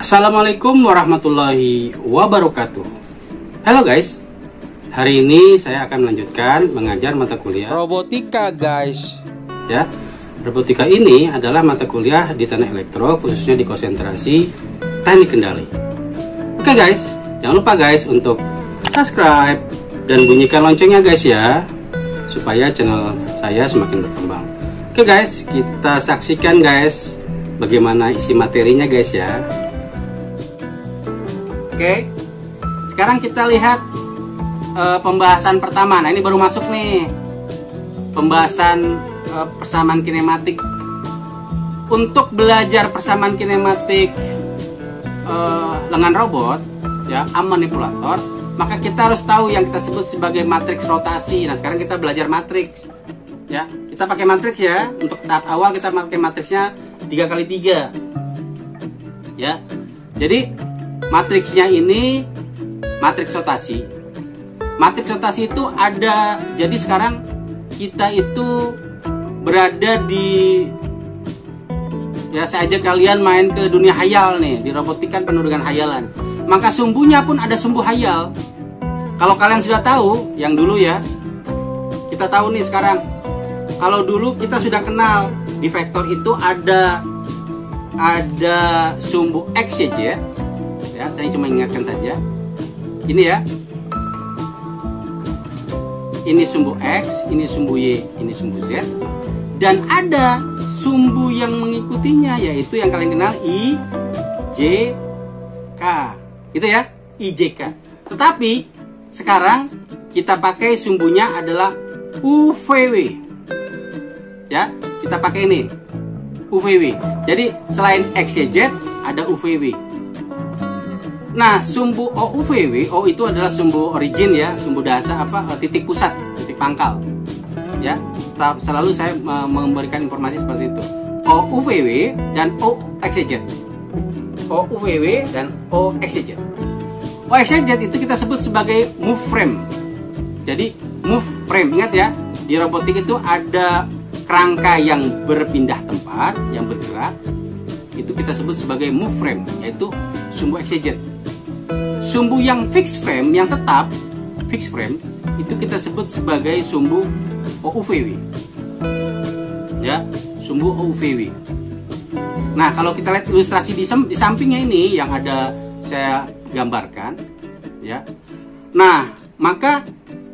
Assalamualaikum warahmatullahi wabarakatuh. Halo guys, hari ini saya akan melanjutkan mengajar mata kuliah robotika guys. Ya, robotika ini adalah mata kuliah di Teknik Elektro, khususnya di konsentrasi teknik kendali. Oke guys, jangan lupa guys untuk subscribe dan bunyikan loncengnya guys ya, supaya channel saya semakin berkembang. Oke guys, kita saksikan guys bagaimana isi materinya guys ya. Oke, sekarang kita lihat pembahasan pertama. Nah, ini baru masuk nih, pembahasan persamaan kinematik. Untuk belajar persamaan kinematik lengan robot, ya, manipulator, maka kita harus tahu yang kita sebut sebagai matriks rotasi. Nah, sekarang kita belajar matriks, ya. Kita pakai matriks ya. Untuk tahap awal kita pakai matriksnya 3x3, ya. Jadi matriksnya ini matriks rotasi. Matriks rotasi itu ada, jadi sekarang kita itu berada di, ya, saya ajak kalian main ke dunia hayal nih. Di robotika penuh dengan hayalan. Maka sumbunya pun ada sumbu hayal. Kalau kalian sudah tahu, yang dulu ya, kita tahu nih sekarang. Kalau dulu kita sudah kenal di vektor itu ada sumbu X, Y, Z. Ya, saya cuma ingatkan saja. Ini ya. Ini sumbu X, ini sumbu Y, ini sumbu Z. Dan ada sumbu yang mengikutinya, yaitu yang kalian kenal I, J, K. Gitu ya, I, J, K. Tetapi sekarang kita pakai sumbunya adalah UVW. Ya, kita pakai ini UVW. Jadi selain X, Y, Z ada UVW. Nah, sumbu OUVW, O itu adalah sumbu origin ya, sumbu dasar titik pusat, titik pangkal. Ya, selalu saya memberikan informasi seperti itu. OUVW dan OXZ. OUVW dan OXZ. OXZ itu kita sebut sebagai move frame. Jadi move frame, ingat ya, di robotik itu ada kerangka yang berpindah tempat, yang bergerak. Itu kita sebut sebagai move frame, yaitu sumbu XZ. Sumbu yang fixed frame, yang tetap fixed frame, itu kita sebut sebagai sumbu OUVW. Ya, sumbu OUVW. Nah, kalau kita lihat ilustrasi di sampingnya ini yang ada saya gambarkan, ya. Nah, maka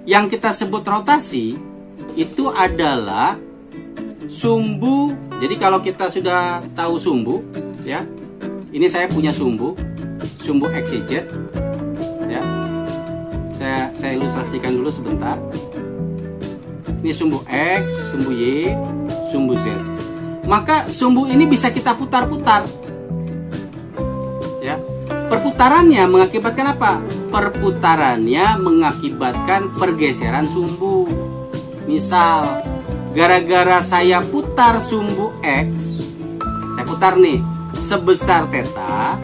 yang kita sebut rotasi itu adalah sumbu. Jadi kalau kita sudah tahu sumbu, ya. Ini saya punya sumbu XYZ. Ya, saya ilustrasikan dulu sebentar. Ini sumbu X, sumbu Y, sumbu Z. Maka sumbu ini bisa kita putar-putar. Ya, perputarannya mengakibatkan apa? Perputarannya mengakibatkan pergeseran sumbu. Misal, gara-gara saya putar sumbu X, saya putar nih sebesar theta,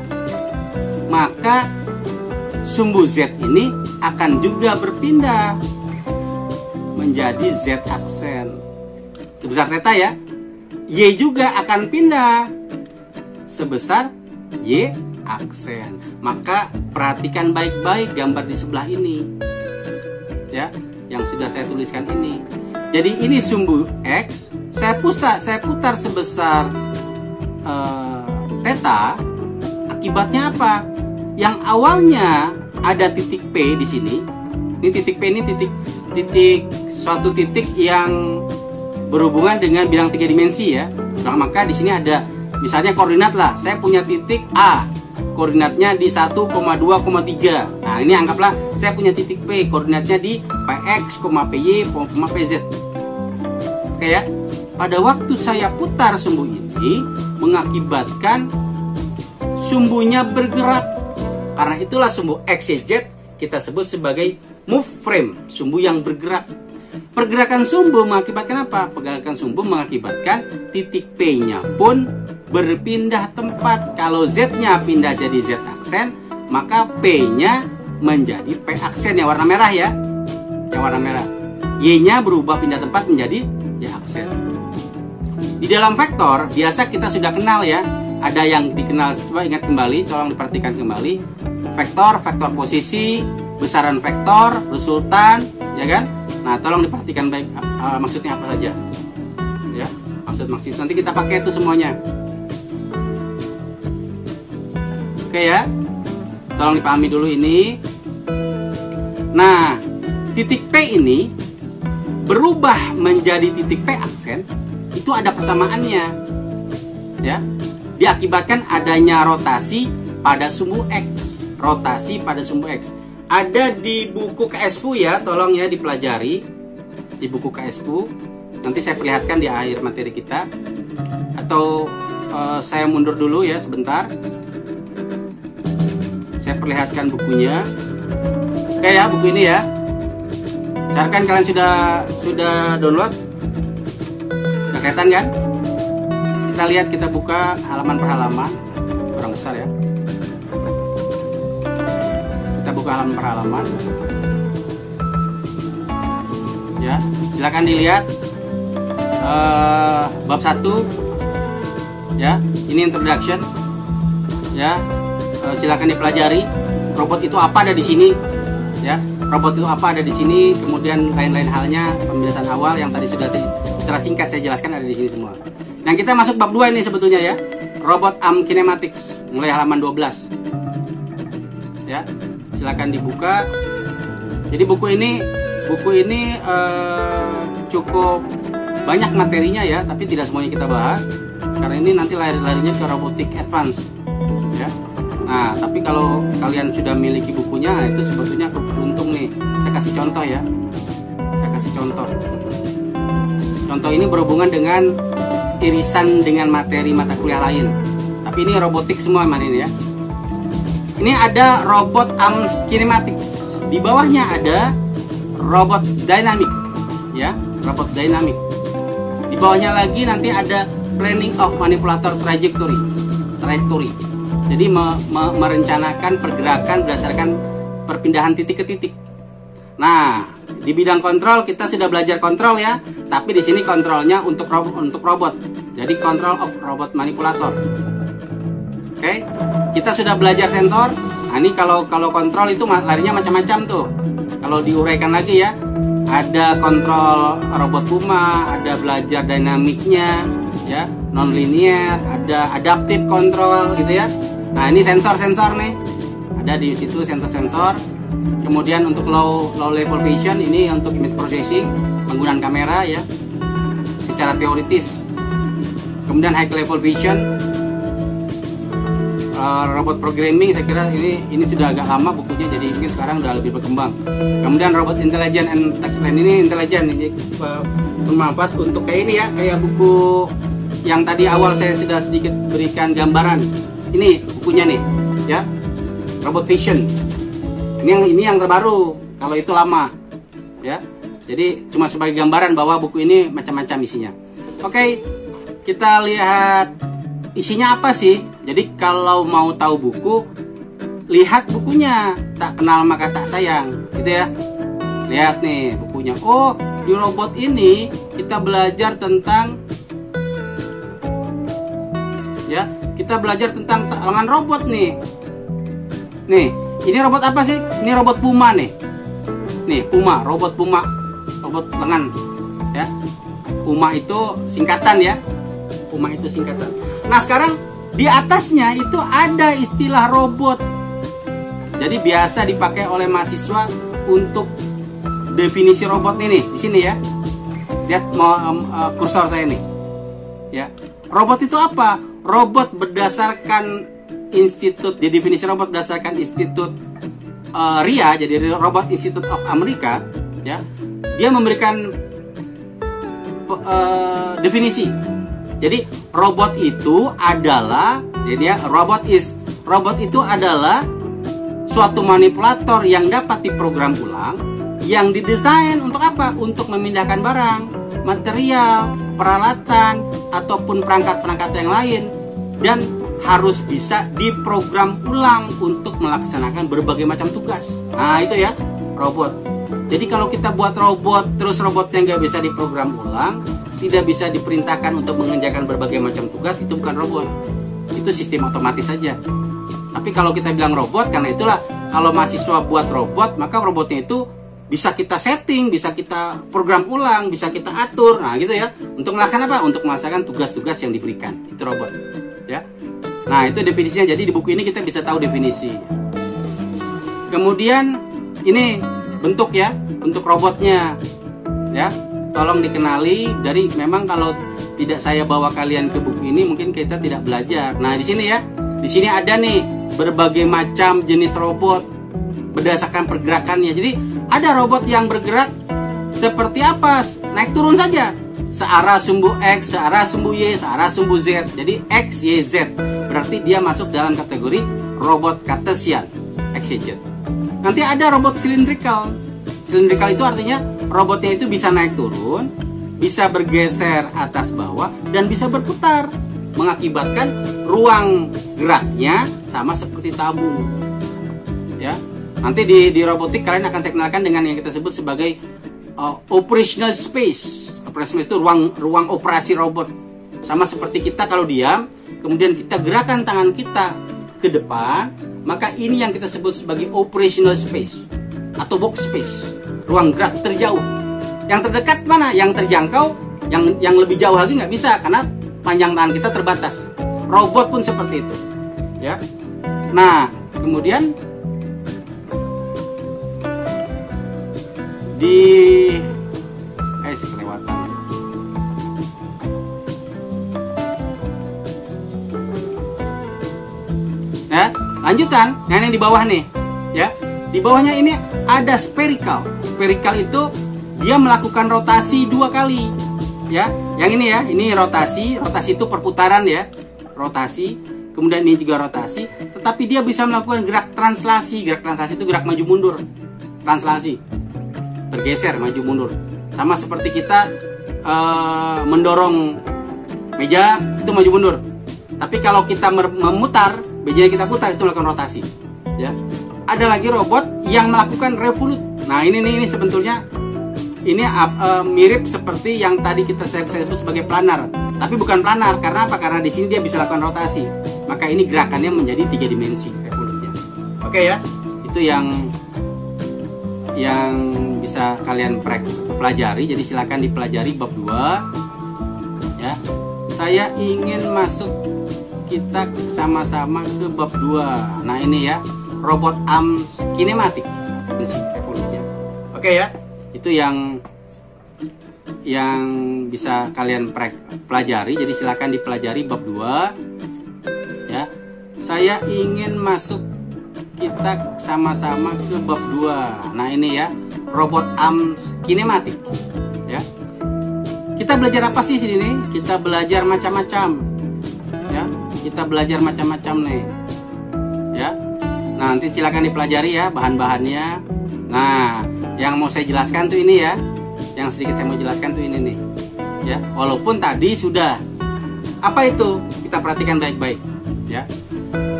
maka sumbu Z ini akan juga berpindah menjadi Z aksen sebesar theta ya. Y juga akan pindah sebesar Y aksen. Maka perhatikan baik-baik gambar di sebelah ini, ya, yang sudah saya tuliskan ini. Jadi ini sumbu X, saya putar sebesar theta. Akibatnya apa? Yang awalnya ada titik P di sini. Ini titik P ini suatu titik yang berhubungan dengan bidang 3 dimensi ya. Nah, maka di sini ada misalnya koordinat lah. Saya punya titik A, koordinatnya di 1,2,3. Nah, ini anggaplah saya punya titik P, koordinatnya di Px, Py, Pz. Oke ya. Pada waktu saya putar sumbu ini mengakibatkan sumbunya bergerak. Karena itulah sumbu XYZ kita sebut sebagai move frame, sumbu yang bergerak. Pergerakan sumbu mengakibatkan apa? Pergerakan sumbu mengakibatkan titik P-nya pun berpindah tempat. Kalau Z-nya pindah jadi Z aksen, maka P-nya menjadi P aksen yang warna merah ya. Yang warna merah. Y-nya berubah pindah tempat menjadi Y aksen. Di dalam vektor biasa kita sudah kenal ya, ada yang dikenal, coba ingat kembali, tolong diperhatikan kembali. Vektor, vektor posisi, besaran vektor, resultan, ya kan? Nah, tolong diperhatikan baik maksudnya apa saja. Ya, maksud nanti kita pakai itu semuanya. Oke ya. Tolong dipahami dulu ini. Nah, titik P ini berubah menjadi titik P aksen, itu ada persamaannya. Ya. Diakibatkan adanya rotasi pada sumbu X. Rotasi pada sumbu X. Ada di buku KSFU ya, tolong ya dipelajari. Di buku KSFU. Nanti saya perlihatkan di akhir materi kita. Atau saya mundur dulu ya sebentar. Saya perlihatkan bukunya. Oke ya, buku ini ya. Misalkan kalian sudah download. Sudah kelihatan kan? Kita lihat, kita buka halaman per halaman. Kurang besar ya. Kita buka halaman per halaman. Ya, silakan dilihat bab 1. Ya, ini introduction. Ya, silakan dipelajari. Robot itu apa ada di sini. Ya, robot itu apa ada di sini. Kemudian lain-lain halnya, pembahasan awal yang tadi sudah secara singkat saya jelaskan ada di sini semua. Nah, kita masuk bab 2 ini sebetulnya ya. Robot Arm Kinematics, mulai halaman 12. Ya, silakan dibuka. Jadi buku ini cukup banyak materinya ya, tapi tidak semuanya kita bahas karena ini nanti larinya ke robotik advance ya. Nah, tapi kalau kalian sudah miliki bukunya, nah itu sebetulnya beruntung nih. Saya kasih contoh ya. Saya kasih contoh. Contoh ini berhubungan dengan irisan dengan materi mata kuliah lain. Tapi ini robotik semua ini ya. Ini ada robot Arm Kinematics. Di bawahnya ada robot dynamic ya, robot dynamic. Di bawahnya lagi nanti ada planning of manipulator trajectory. Jadi merencanakan pergerakan berdasarkan perpindahan titik ke titik. Nah, di bidang kontrol kita sudah belajar kontrol ya, tapi di sini kontrolnya untuk robot. Jadi control of robot manipulator. Oke, kita sudah belajar sensor. Nah, ini kalau kontrol itu larinya macam-macam tuh. Kalau diuraikan lagi ya, ada kontrol robot Puma, ada belajar dinamiknya, ya, non-linear, ada adaptive control gitu ya. Nah, ini sensor-sensor nih, ada di situ sensor-sensor. Kemudian untuk low level vision ini untuk image processing, penggunaan kamera ya, secara teoritis. Kemudian high level vision, robot programming, saya kira ini sudah agak lama bukunya, jadi mungkin sekarang udah lebih berkembang. Kemudian robot intelligent and text plan, ini intelijen, ini bermanfaat untuk kayak ini ya, kayak buku yang tadi awal saya sudah sedikit berikan gambaran. Ini bukunya nih ya, robot vision. Ini yang terbaru, kalau itu lama ya. Jadi cuma sebagai gambaran bahwa buku ini macam-macam isinya. Oke, kita lihat isinya apa sih. Jadi kalau mau tahu buku, lihat bukunya. Tak kenal maka tak sayang, gitu ya. Lihat nih bukunya. Oh, di robot ini kita belajar tentang ya, kita belajar tentang lengan robot nih. Nih, ini robot apa sih? Ini robot Puma nih. Nih, Puma, robot Puma, robot lengan ya. Puma itu singkatan ya. Puma itu singkatan. Nah, sekarang di atasnya itu ada istilah robot. Jadi biasa dipakai oleh mahasiswa untuk definisi robot ini di sini ya. Lihat kursor saya nih. Ya. Robot itu apa? Robot berdasarkan institut, jadi definisi robot berdasarkan institut RIA, jadi Robot Institute of America ya. Dia memberikan definisi. Jadi robot itu adalah, jadi ya, robot itu adalah suatu manipulator yang dapat diprogram ulang, yang didesain untuk apa? Untuk memindahkan barang, material, peralatan, ataupun perangkat-perangkat yang lain, dan harus bisa diprogram ulang untuk melaksanakan berbagai macam tugas. Nah, itu ya robot. Jadi kalau kita buat robot, terus robotnya nggak bisa diprogram ulang, tidak bisa diperintahkan untuk mengerjakan berbagai macam tugas, itu bukan robot. itu sistem otomatis saja. Tapi kalau kita bilang robot, karena itulah kalau mahasiswa buat robot, maka robotnya itu bisa kita setting, bisa kita program ulang, bisa kita atur, nah gitu ya. Untuk melakukan apa? Untuk melaksanakan tugas-tugas yang diberikan. Itu robot, ya. Nah itu definisinya. Jadi di buku ini kita bisa tahu definisi. Kemudian ini bentuk ya, bentuk robotnya, ya. Tolong dikenali. Dari memang kalau tidak saya bawa kalian ke buku ini, mungkin kita tidak belajar. Nah di sini ya, di sini ada nih berbagai macam jenis robot berdasarkan pergerakannya. Jadi ada robot yang bergerak seperti apa? Naik turun saja. Searah sumbu X, searah sumbu Y, searah sumbu Z. Jadi X, Y, Z. Berarti dia masuk dalam kategori robot Cartesian, X, Y, Z. Nanti ada robot cylindrical. Cylindrical itu artinya robotnya itu bisa naik turun, bisa bergeser atas bawah, dan bisa berputar, mengakibatkan ruang geraknya sama seperti tabung. Ya. Nanti di robotik kalian akan saya kenalkan dengan yang kita sebut sebagai operational space. Operational space itu ruang operasi robot. Sama seperti kita kalau diam, kemudian kita gerakan tangan kita ke depan, maka ini yang kita sebut sebagai operational space atau box space, ruang gerak terjauh. Yang terdekat mana? Yang terjangkau, yang lebih jauh lagi nggak bisa karena panjang tangan kita terbatas. Robot pun seperti itu, ya. Nah, kemudian kelewatan. Ya, lanjutan. Nah, yang di bawah nih, ya. Di bawahnya ini ada spherical. Spherical itu dia melakukan rotasi 2 kali. Ya, yang ini ya, ini rotasi. Rotasi itu perputaran ya. Rotasi. Kemudian ini juga rotasi, tetapi dia bisa melakukan gerak translasi. Gerak translasi itu gerak maju mundur. Translasi. Bergeser maju mundur. Sama seperti kita mendorong meja itu maju mundur. Tapi kalau kita memutar, mejanya kita putar, itu melakukan rotasi. Ya. Ada lagi robot yang melakukan revolut. Nah, ini sebetulnya ini mirip seperti yang tadi saya sebut sebagai planar, tapi bukan planar. Karena apa? Karena di sini dia bisa lakukan rotasi. Maka ini gerakannya menjadi 3 dimensi revolutnya. Oke ya, itu yang bisa kalian pelajari. Jadi silakan dipelajari bab 2. Ya, saya ingin masuk kita sama-sama ke bab 2. Nah ini ya, robot arms kinematik revolutnya. Oke ya. Itu yang bisa kalian pelajari. Jadi silakan dipelajari bab 2. Ya. Saya ingin masuk kita sama-sama ke bab 2. Nah, ini ya, robot arms kinematik. Ya. Kita belajar apa sih sini? Kita belajar macam-macam. Ya, kita belajar macam-macam nih. Ya. Nah, nanti silakan dipelajari ya bahan-bahannya. Nah, yang mau saya jelaskan tuh ini ya. Yang sedikit saya mau jelaskan tuh ini nih. Ya, walaupun tadi sudah. Apa itu? Kita perhatikan baik-baik, ya.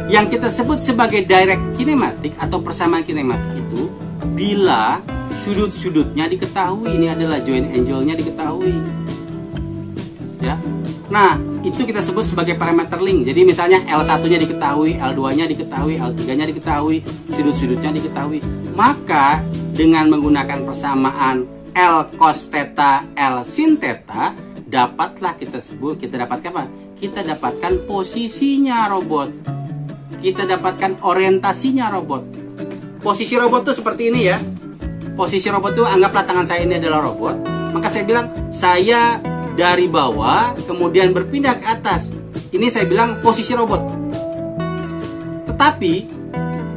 Yang kita sebut sebagai direct kinematik atau persamaan kinematik itu bila sudut-sudutnya diketahui. Ini adalah joint angle-nya diketahui. Ya. Nah, itu kita sebut sebagai parameter link. Jadi misalnya L1-nya diketahui, L2-nya diketahui, L3-nya diketahui, sudut-sudutnya diketahui. Maka dengan menggunakan persamaan L cos theta, L sin theta, dapatlah kita dapatkan apa? Kita dapatkan posisinya robot. Kita dapatkan orientasinya robot. Posisi robot itu seperti ini ya. Posisi robot itu anggaplah tangan saya ini adalah robot. Maka saya bilang saya dari bawah kemudian berpindah ke atas. Ini saya bilang posisi robot. Tetapi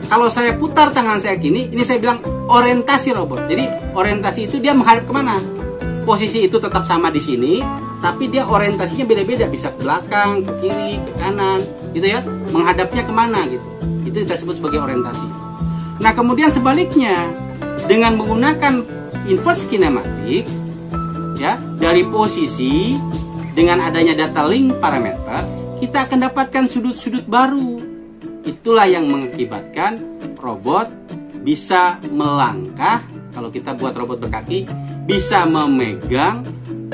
kalau saya putar tangan saya gini, ini saya bilang orientasi robot. Jadi orientasi itu dia menghadap kemana? Posisi itu tetap sama di sini, tapi dia orientasinya beda-beda, bisa ke belakang, ke kiri, ke kanan, gitu ya. Menghadapnya kemana gitu. Itu kita sebut sebagai orientasi. Nah kemudian sebaliknya, dengan menggunakan inverse kinematik, ya, dari posisi dengan adanya data link parameter, kita akan dapatkan sudut-sudut baru. Itulah yang mengakibatkan robot bisa melangkah. Kalau kita buat robot berkaki, bisa memegang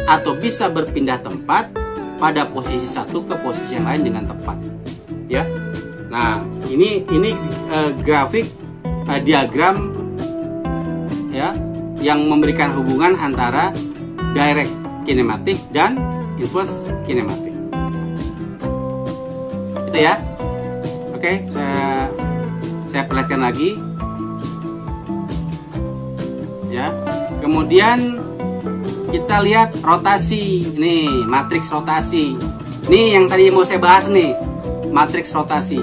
atau bisa berpindah tempat pada posisi satu ke posisi yang lain dengan tepat. ya. Nah, ini grafik diagram ya yang memberikan hubungan antara direct kinematik dan inverse kinematik. Itu ya. Oke, saya perlihatkan lagi. Ya. Kemudian kita lihat rotasi. Nih, matriks rotasi. Nih yang tadi mau saya bahas nih, matriks rotasi.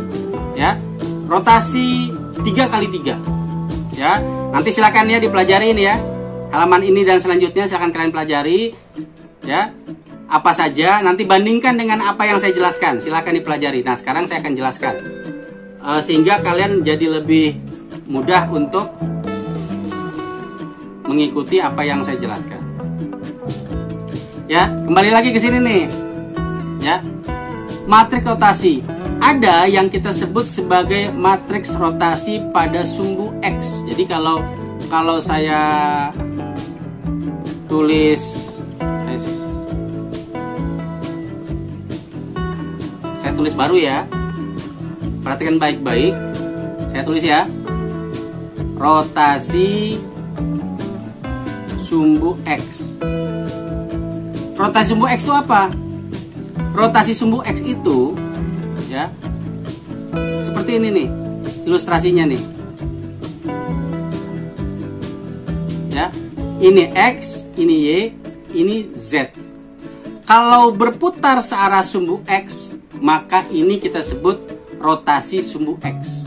Ya. Rotasi 3x3. Ya. Nanti silakan ya dipelajarin ya. Halaman ini dan selanjutnya silakan kalian pelajari. Ya. Apa saja, nanti bandingkan dengan apa yang saya jelaskan. Silakan dipelajari. Nah, sekarang saya akan jelaskan. Sehingga kalian jadi lebih mudah untuk mengikuti apa yang saya jelaskan. Ya, kembali lagi ke sini nih. Ya. Matriks rotasi. Ada yang kita sebut sebagai matriks rotasi pada sumbu X. Jadi kalau saya tulis baru ya. Perhatikan baik-baik. Saya tulis ya. Rotasi sumbu X. Rotasi sumbu X itu apa? Rotasi sumbu X itu ya seperti ini nih ilustrasinya nih. Ya. Ini X, ini Y, ini Z. Kalau berputar searah sumbu X, maka ini kita sebut rotasi sumbu X.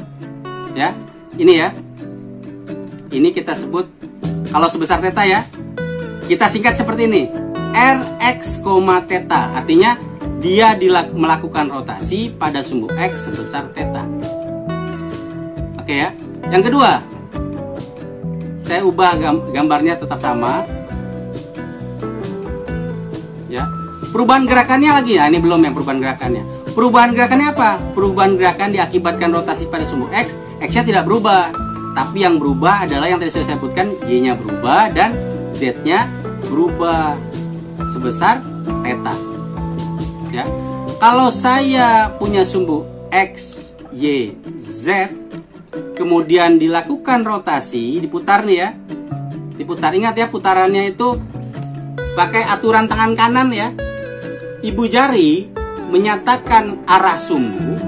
Ya, ini ya. Ini kita sebut kalau sebesar theta ya. Kita singkat seperti ini. Rx, theta. Artinya dia melakukan rotasi pada sumbu X sebesar theta. Oke ya. Yang kedua, saya ubah gambarnya tetap sama. Ya. Perubahan gerakannya lagi. Nah, ini belum yang perubahan gerakannya. Perubahan gerakannya apa? Perubahan gerakan diakibatkan rotasi pada sumbu X. X-nya tidak berubah. Tapi yang berubah adalah yang tadi saya sebutkan, Y-nya berubah dan Z-nya berubah sebesar theta. Ya. Kalau saya punya sumbu X, Y, Z, kemudian dilakukan rotasi, diputar nih ya. Diputar, ingat ya putarannya itu pakai aturan tangan kanan ya. Ibu jari menyatakan arah sumbu,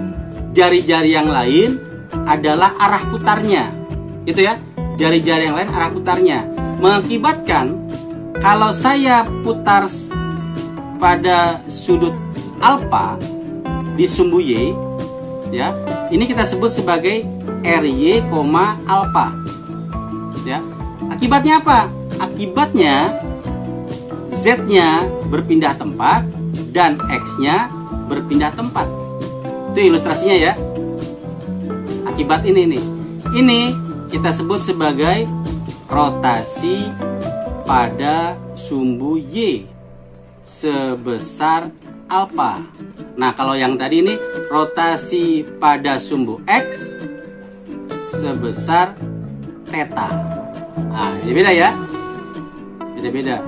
jari-jari yang lain adalah arah putarnya. Itu ya, jari-jari yang lain arah putarnya. Mengakibatkan kalau saya putar pada sudut alfa di sumbu Y, ya, ini kita sebut sebagai RY, alfa. Ya. Akibatnya apa? Akibatnya Z-nya berpindah tempat dan X-nya berpindah tempat. Itu ilustrasinya ya. Akibat ini nih. Ini kita sebut sebagai rotasi pada sumbu Y sebesar alfa. Nah, kalau yang tadi ini rotasi pada sumbu X sebesar theta. Nah, ini beda ya. Beda-beda.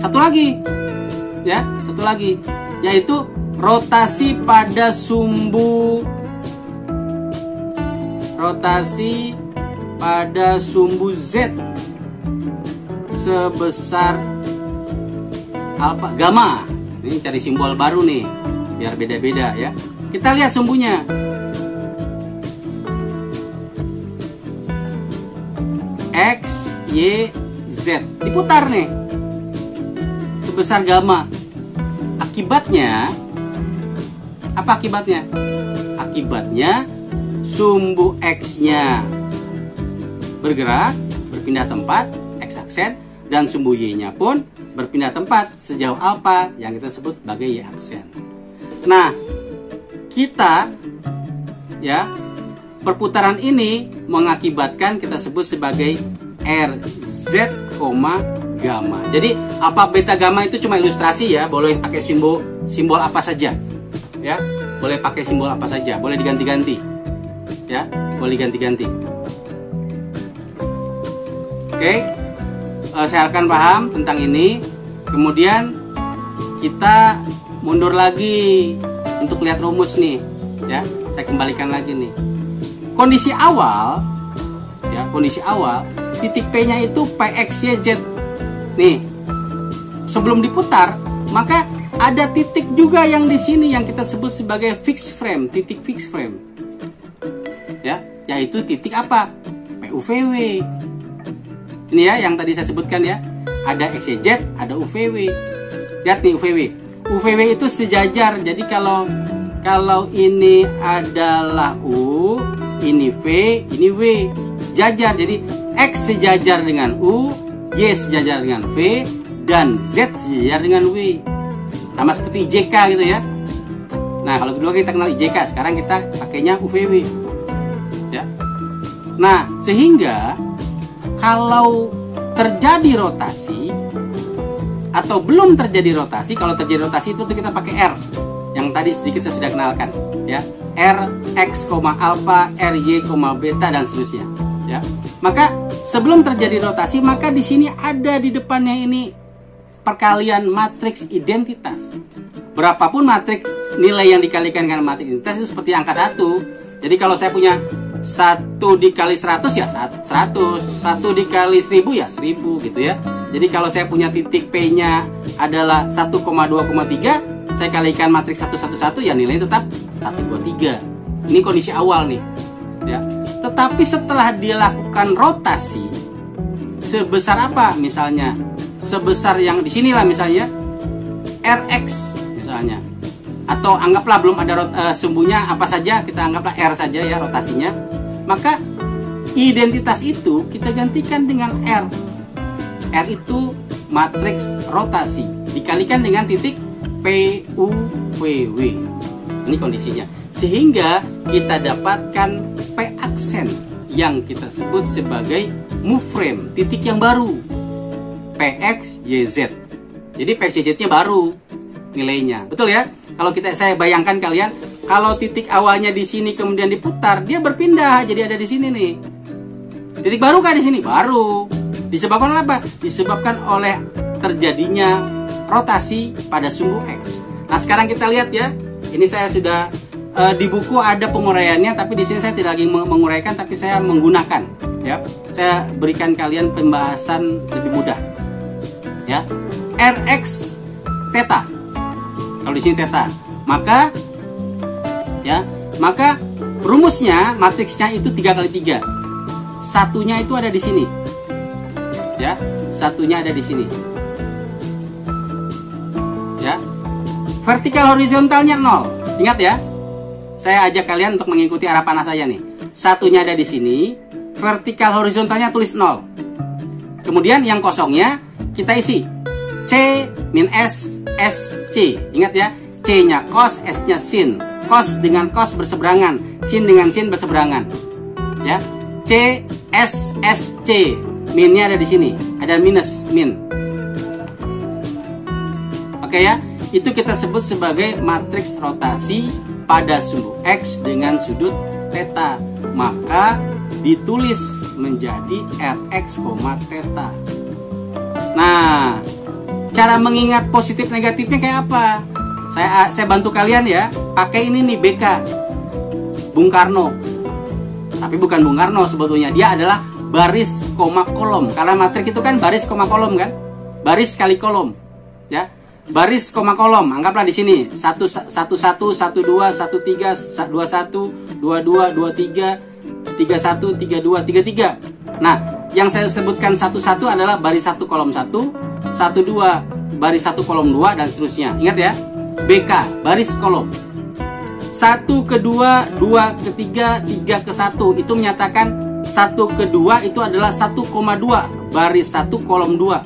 Satu lagi. Ya, satu lagi. Yaitu rotasi pada sumbu Z sebesar alfa gamma. Ini cari simbol baru nih biar beda-beda ya. Kita lihat sumbunya. X, Y, Z. Diputar nih. Sebesar gamma. Akibatnya apa akibatnya? Akibatnya sumbu X-nya bergerak, berpindah tempat, X aksen, dan sumbu Y-nya pun berpindah tempat sejauh alfa yang kita sebut sebagai Y aksen. Nah, kita ya perputaran ini mengakibatkan kita sebut sebagai RZ, gamma. Jadi apa beta gamma itu cuma ilustrasi ya, boleh pakai simbol apa saja. Ya, boleh pakai simbol apa saja, boleh diganti-ganti. Ya, boleh ganti-ganti. Oke. Saya akan paham tentang ini. Kemudian kita mundur lagi untuk lihat rumus nih, ya. Saya kembalikan lagi nih. Kondisi awal, ya, kondisi awal titik P-nya itu PXYZ. Nih, sebelum diputar, maka ada titik juga yang di sini yang kita sebut sebagai fixed frame, titik fixed frame. Ya, yaitu titik apa? PUVW. Ini ya yang tadi saya sebutkan ya. Ada XYZ, ada UVW. Lihat nih UVW. UVW itu sejajar. Jadi kalau ini adalah U, ini V, ini W. Sejajar. Jadi X sejajar dengan U, Y sejajar dengan V, dan Z sejajar dengan W. Sama seperti IJK gitu ya. Nah, kalau kedua kita kenal IJK, sekarang kita pakainya UVW. Ya. Nah, sehingga kalau terjadi rotasi atau belum terjadi rotasi, kalau terjadi rotasi itu kita pakai R. Yang tadi sedikit saya sudah kenalkan, ya. R, X, alpha, R, Y, beta, dan seterusnya, ya. Maka sebelum terjadi rotasi, maka di sini ada di depannya ini perkalian matriks identitas. Berapapun matriks nilai yang dikalikan dengan matriks identitas itu seperti angka 1. Jadi kalau saya punya 1 dikali 100 ya 100, 1 dikali 1000 ya 1000 gitu ya. Jadi kalau saya punya titik P-nya adalah 1,2,3, saya kalikan matriks 111 ya nilainya tetap 123. Ini kondisi awal nih, ya. Tetapi setelah dia lakukan rotasi sebesar apa misalnya? Sebesar yang di sinilah misalnya Rx misalnya. Atau anggaplah belum ada sumbunya apa saja, kita anggaplah R saja ya rotasinya. Maka identitas itu kita gantikan dengan R. R itu matriks rotasi dikalikan dengan titik PUVW. Ini kondisinya. Sehingga kita dapatkan P aksen yang kita sebut sebagai move frame, titik yang baru. PXYZ. Jadi PXYZ-nya baru nilainya. Betul ya? Kalau saya bayangkan kalian, kalau titik awalnya di sini kemudian diputar, dia berpindah jadi ada di sini nih. Titik baru kan di sini? Baru. Disebabkan apa? Disebabkan oleh terjadinya rotasi pada sumbu X. Nah, sekarang kita lihat ya. Ini saya sudah di buku ada penguraiannya, tapi di sini saya tidak lagi menguraikan, tapi saya menggunakan ya. Saya berikan kalian pembahasan lebih mudah. Ya. Rx theta. Kalau di sini theta, maka rumusnya matriksnya itu 3 kali 3. Satunya itu ada di sini. Ya, satunya ada di sini. Ya. Vertikal horizontalnya 0. Ingat ya. Saya ajak kalian untuk mengikuti arah panah saya nih. Satunya ada di sini, vertikal horizontalnya tulis 0. Kemudian yang kosongnya kita isi C min S S C. Ingat ya, C-nya cos, S-nya sin. Cos dengan cos berseberangan, sin dengan sin berseberangan. Ya, C S S C. Minnya ada di sini, ada minus min. Oke ya, itu kita sebut sebagai matriks rotasi pada sumbu X dengan sudut theta. Maka ditulis menjadi Rx, theta. Nah, cara mengingat positif negatifnya kayak apa? Saya bantu kalian ya. Pakai ini nih BK, Bung Karno. Tapi bukan Bung Karno sebetulnya. Dia adalah baris koma kolom. Karena matrik itu kan baris koma kolom kan? Baris kali kolom. Ya. Baris koma kolom. Anggaplah di sini 11 12 13 21 22 23 31 32 33. Nah, yang saya sebutkan 11 adalah baris 1 kolom 1, 12 baris 1 kolom 2 dan seterusnya. Ingat ya. BK baris kolom. 1 ke 2, 2 ke 3, 3 ke 1 itu menyatakan 1 ke 2 itu adalah 1,2 baris 1 kolom 2.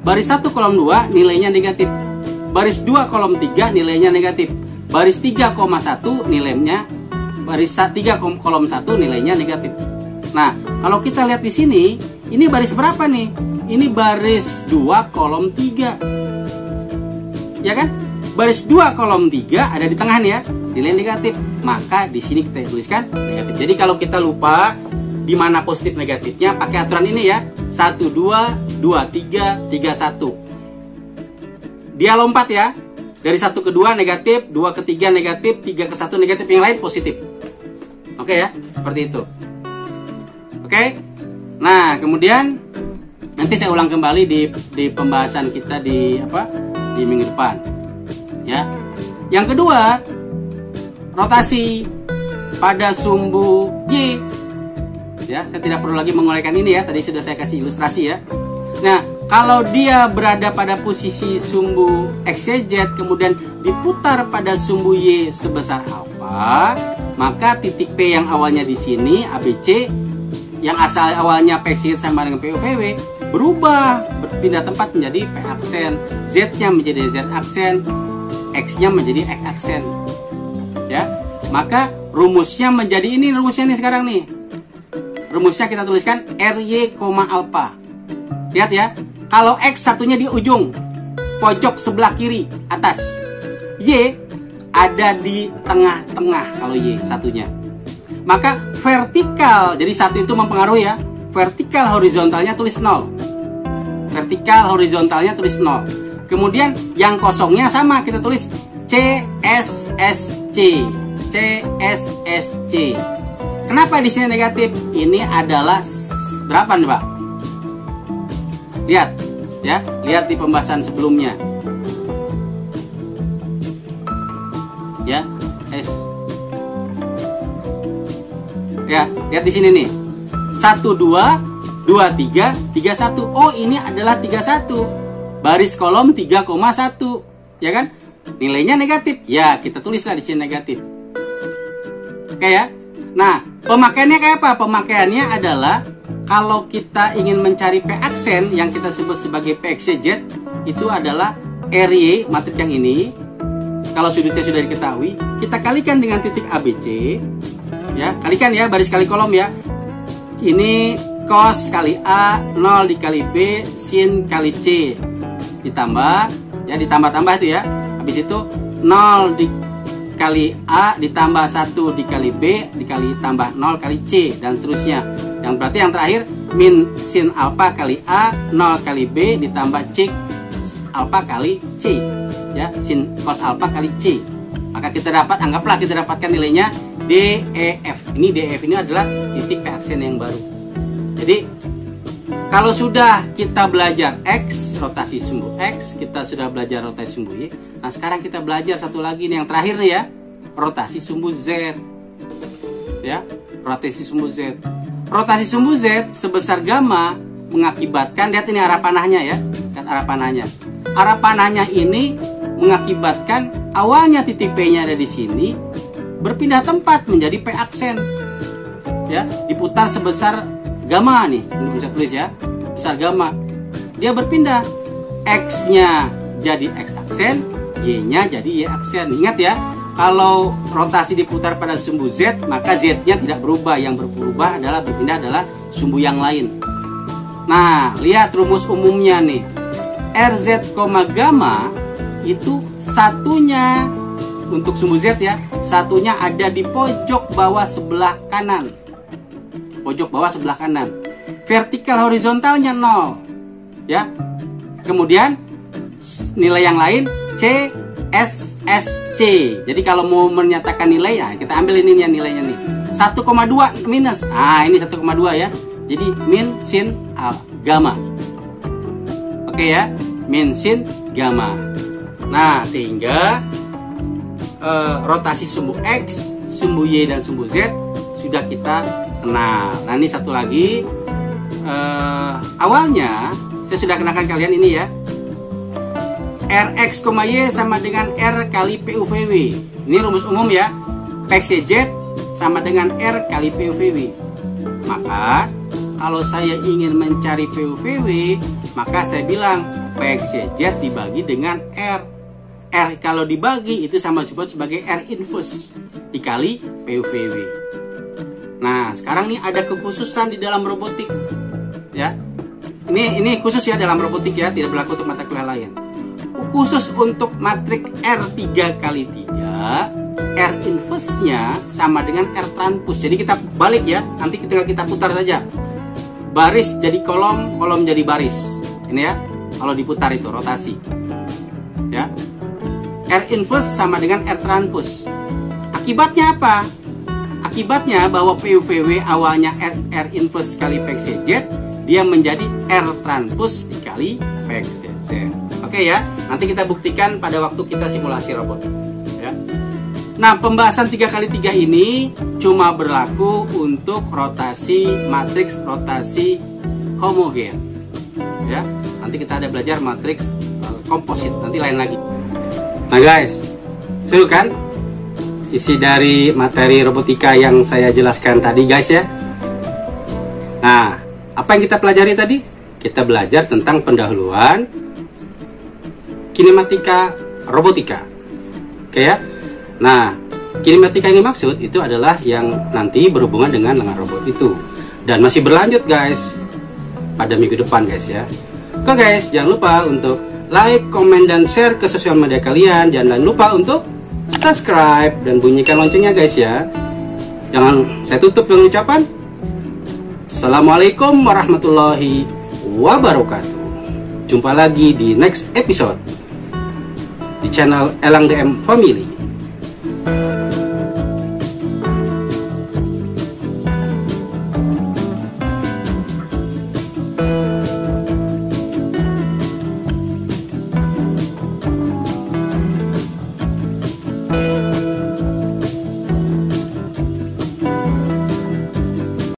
Baris 1 kolom 2 nilainya negatif. Baris 2 kolom 3 nilainya negatif. Baris 3,1 nilainya baris 3 kolom 1 nilainya negatif. Nah, kalau kita lihat di sini, ini baris berapa nih? Ini baris 2 kolom 3. Ya kan? Baris 2 kolom 3 ada di tengah nih ya, nilai negatif. Maka di sini kita tuliskan negatif. Jadi kalau kita lupa di mana positif negatifnya, pakai aturan ini ya. 1 2 2 3 3 1. Dia lompat ya. Dari 1 ke 2 negatif, 2 ke 3 negatif, 3 ke 1 negatif, yang lain positif. Oke ya, seperti itu. Oke. Nah, kemudian nanti saya ulang kembali di pembahasan kita di minggu depan. Ya. Yang kedua, rotasi pada sumbu Y. Ya, saya tidak perlu lagi menguraikan ini ya, tadi sudah saya kasih ilustrasi ya. Nah, kalau dia berada pada posisi sumbu XYZ kemudian diputar pada sumbu Y sebesar alfa, maka titik P yang awalnya di sini ABC yang asal awalnya PXY sama dengan PUVW berubah, berpindah tempat menjadi P aksen, Z-nya menjadi Z aksen, X-nya menjadi X aksen. Ya. Maka rumusnya menjadi ini, rumusnya nih sekarang nih. Rumusnya kita tuliskan RY, alfa. Lihat ya. Kalau X satunya di ujung pojok sebelah kiri atas, Y ada di tengah-tengah kalau Y satunya. Maka vertikal, jadi satu itu mempengaruhi ya. Vertikal horizontalnya tulis 0. Vertikal horizontalnya tulis 0. Kemudian yang kosongnya sama, kita tulis CSSC. CSSC. Kenapa di sini negatif? Ini adalah berapa nih, Pak? Lihat ya, lihat di pembahasan sebelumnya. Ya, ya, lihat di sini nih. 1 2 2 3 31. Oh, ini adalah 31. Baris kolom 3,1. Ya kan? Nilainya negatif. Ya, kita tulislah di sini negatif. Oke ya. Nah, pemakaiannya kayak apa? Pemakaiannya adalah kalau kita ingin mencari P aksen yang kita sebut sebagai PXYZ, itu adalah RY, matrik yang ini. Kalau sudutnya sudah diketahui, kita kalikan dengan titik ABC. Ya, kalikan ya, baris kali kolom ya. Ini cos kali A, 0 dikali B, sin kali C. Ditambah, ya ditambah-tambah itu ya. Habis itu 0 dikali A ditambah 1 dikali B dikali tambah 0 kali C, dan seterusnya. Yang berarti yang terakhir min sin alfa kali A, 0 kali B ditambah C alfa kali C. Ya, sin cos alfa kali C. Maka kita dapat, anggaplah kita dapatkan nilainya DEF. Ini DEF ini adalah titik P aksen yang baru. Jadi kalau sudah kita belajar X, rotasi sumbu X, kita sudah belajar rotasi sumbu Y. Nah, sekarang kita belajar satu lagi nih, yang terakhir nih ya, rotasi sumbu Z. Ya, rotasi sumbu Z. Rotasi sumbu Z sebesar gamma mengakibatkan, lihat ini arah panahnya ya, lihat arah panahnya. Arah panahnya ini mengakibatkan awalnya titik P-nya ada di sini, berpindah tempat menjadi P aksen. Ya, diputar sebesar gamma nih, ini bisa tulis ya, besar gamma. Dia berpindah, X-nya jadi X aksen, Y-nya jadi Y aksen. Ingat ya, kalau rotasi diputar pada sumbu Z, maka Z-nya tidak berubah. Yang berubah adalah berpindah adalah sumbu yang lain. Nah, lihat rumus umumnya nih. RZ, gamma itu satunya untuk sumbu Z ya, satunya ada di pojok bawah sebelah kanan. Pojok bawah sebelah kanan. Vertikal horizontalnya 0. Ya. Kemudian nilai yang lain C SSC. Jadi kalau mau menyatakan nilai ya, kita ambil ini nilainya nih. 1,2 minus. Ah, ini 1,2 ya. Jadi min sin gamma. Oke ya, min sin gamma. Nah, sehingga rotasi sumbu X, sumbu Y dan sumbu Z sudah kita kenal. Nah, ini satu lagi. Awalnya saya sudah kenakan kalian ini ya. Rx, Y sama dengan R kali PUVW. Ini rumus umum ya. PXYZ sama dengan R kali PUVW. Maka kalau saya ingin mencari PUVW, maka saya bilang PXYZ dibagi dengan R. R kalau dibagi itu sama disebut sebagai R inverse dikali PUVW. Nah, sekarang nih ada kekhususan di dalam robotik. Ya. Ini khusus ya dalam robotik ya, tidak berlaku untuk mata kuliah lain. Khusus untuk matrik R3 kali 3, R inverse-nya sama dengan R transpose. Jadi kita balik ya, nanti tinggal kita putar saja. Baris jadi kolom, kolom jadi baris. Ini ya, kalau diputar itu rotasi. Ya. R inverse sama dengan R transpose. Akibatnya apa? Akibatnya bahwa PUVW awalnya R inverse kali PXZ, dia menjadi R transpose dikali PXZ. Oke ya, nanti kita buktikan pada waktu kita simulasi robot ya. Nah, pembahasan 3x3 ini cuma berlaku untuk rotasi matriks rotasi homogen ya. Nanti kita ada belajar matriks komposit, nanti lain lagi. Nah guys, seru kan isi dari materi robotika yang saya jelaskan tadi guys ya. Nah, apa yang kita pelajari tadi? Kita belajar tentang pendahuluan kinematika robotika. Oke ya. Nah, kinematika yang dimaksud itu adalah yang nanti berhubungan dengan robot itu. Dan masih berlanjut guys pada minggu depan guys ya. Oke guys, jangan lupa untuk like, komen, dan share ke sosial media kalian. Jangan lupa untuk subscribe dan bunyikan loncengnya guys ya. Jangan saya tutup dengan ucapan Assalamualaikum warahmatullahi wabarakatuh. Jumpa lagi di next episode di channel Elang DM Family.